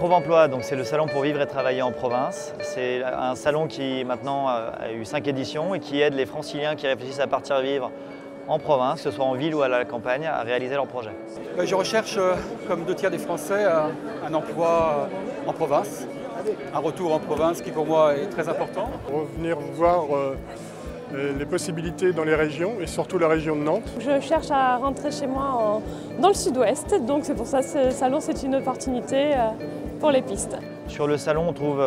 Provemploi, donc c'est le salon pour vivre et travailler en province. C'est un salon qui maintenant a eu 5 éditions et qui aide les franciliens qui réfléchissent à partir vivre en province, que ce soit en ville ou à la campagne, à réaliser leurs projets. Je recherche, comme 2 tiers des Français, un emploi en province, un retour en province qui pour moi est très important. Revenir voir les possibilités dans les régions et surtout la région de Nantes. Je cherche à rentrer chez moi dans le sud-ouest, donc c'est pour ça que ce salon c'est une opportunité pour les pistes. Sur le salon, on trouve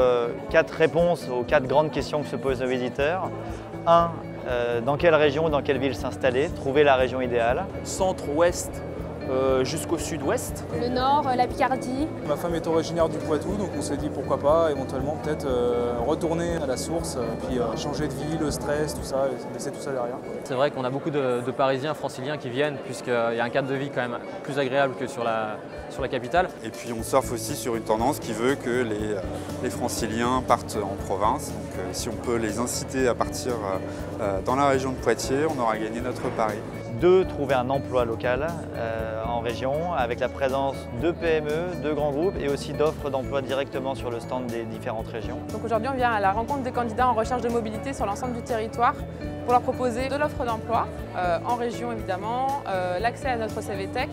4 réponses aux 4 grandes questions que se posent nos visiteurs. 1. Dans quelle région ou dans quelle ville s'installer, trouver la région idéale. Centre-ouest jusqu'au sud-ouest. Le nord, la Picardie. Ma femme est originaire du Poitou, donc on s'est dit pourquoi pas éventuellement peut-être retourner à la source, puis changer de vie, le stress, tout ça, et laisser tout ça derrière. C'est vrai qu'on a beaucoup de Parisiens, Franciliens qui viennent puisqu'il y a un cadre de vie quand même plus agréable que sur la capitale. Et puis on surfe aussi sur une tendance qui veut que les Franciliens partent en province. Donc si on peut les inciter à partir dans la région de Poitiers, on aura gagné notre pari. 2. Trouver un emploi local en région avec la présence de PME, de grands groupes et aussi d'offres d'emploi directement sur le stand des différentes régions. Donc aujourd'hui on vient à la rencontre des candidats en recherche de mobilité sur l'ensemble du territoire pour leur proposer de l'offre d'emploi en région évidemment, l'accès à notre CV Tech,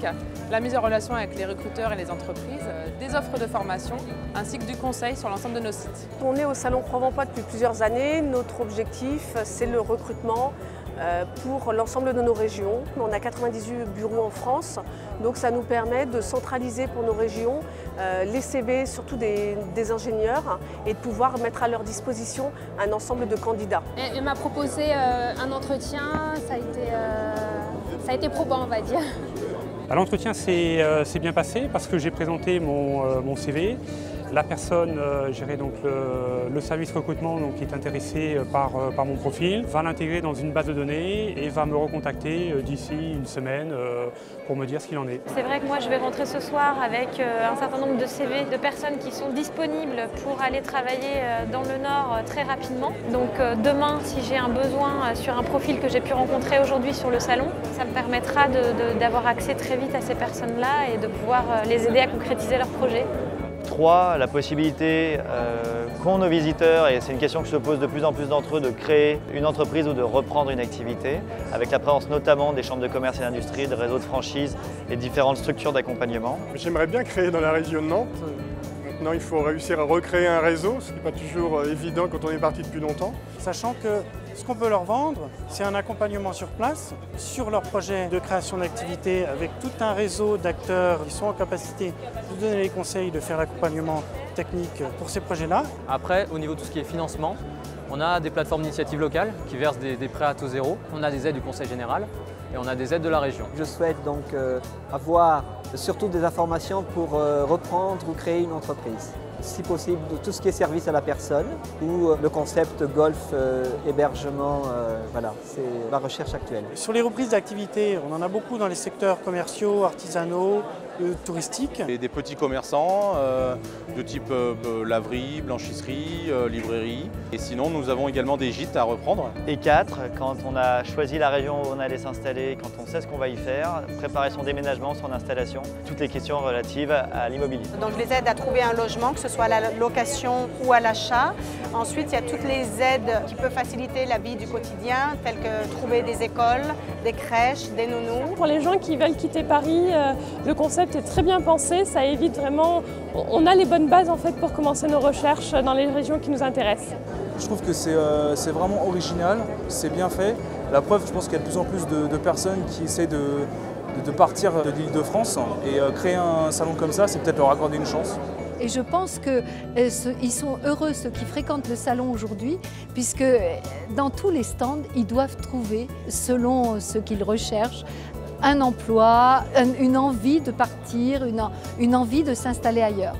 la mise en relation avec les recruteurs et les entreprises, des offres de formation ainsi que du conseil sur l'ensemble de nos sites. On est au salon Provemploi depuis plusieurs années. Notre objectif c'est le recrutement pour l'ensemble de nos régions. On a 98 bureaux en France, donc ça nous permet de centraliser pour nos régions les CV, surtout des ingénieurs, et de pouvoir mettre à leur disposition un ensemble de candidats. Elle m'a proposé un entretien, ça a été probant on va dire. L'entretien s'est bien passé parce que j'ai présenté mon CV. La personne gérait donc le service recrutement donc, qui est intéressé par mon profil, va l'intégrer dans une base de données et va me recontacter d'ici une semaine pour me dire ce qu'il en est. C'est vrai que moi je vais rentrer ce soir avec un certain nombre de CV de personnes qui sont disponibles pour aller travailler dans le Nord très rapidement. Donc demain, si j'ai un besoin sur un profil que j'ai pu rencontrer aujourd'hui sur le salon, ça me permettra d'avoir accès très vite à ces personnes-là et de pouvoir les aider à concrétiser leurs projets. 3. La possibilité qu'ont nos visiteurs, et c'est une question que se posent de plus en plus d'entre eux, de créer une entreprise ou de reprendre une activité, avec la présence notamment des chambres de commerce et d'industrie, de réseaux de franchise et différentes structures d'accompagnement. J'aimerais bien créer dans la région de Nantes. Maintenant, il faut réussir à recréer un réseau, ce qui n'est pas toujours évident quand on est parti depuis longtemps. Sachant que ce qu'on peut leur vendre, c'est un accompagnement sur place, sur leur projet de création d'activité, avec tout un réseau d'acteurs qui sont en capacité de donner les conseils, de faire l'accompagnement technique pour ces projets-là. Après, au niveau de tout ce qui est financement, on a des plateformes d'initiatives locales qui versent des prêts à taux zéro, on a des aides du Conseil général et on a des aides de la région. Je souhaite donc avoir surtout des informations pour reprendre ou créer une entreprise. Si possible, de tout ce qui est service à la personne ou le concept golf, hébergement, voilà, c'est la recherche actuelle. Sur les reprises d'activité, on en a beaucoup dans les secteurs commerciaux, artisanaux, touristiques. Et des petits commerçants de type laverie, blanchisserie, librairie. Et sinon, nous avons également des gîtes à reprendre. Et 4. Quand on a choisi la région où on allait s'installer, quand on sait ce qu'on va y faire, préparer son déménagement, son installation, toutes les questions relatives à l'immobilier. Donc je les aide à trouver un logement, que ce soit à la location ou à l'achat. Ensuite, il y a toutes les aides qui peuvent faciliter la vie du quotidien, telles que trouver des écoles, des crèches, des nounous. Pour les gens qui veulent quitter Paris, le concept est très bien pensé, ça évite vraiment, on a les bonnes bases en fait pour commencer nos recherches dans les régions qui nous intéressent. Je trouve que c'est vraiment original, c'est bien fait. La preuve, je pense qu'il y a de plus en plus de personnes qui essaient de partir de l'Île-de-France et créer un salon comme ça, c'est peut-être leur accorder une chance. Et je pense qu'ils sont heureux, ceux qui fréquentent le salon aujourd'hui, puisque dans tous les stands, ils doivent trouver, selon ce qu'ils recherchent, un emploi, une envie de partir, une envie de s'installer ailleurs.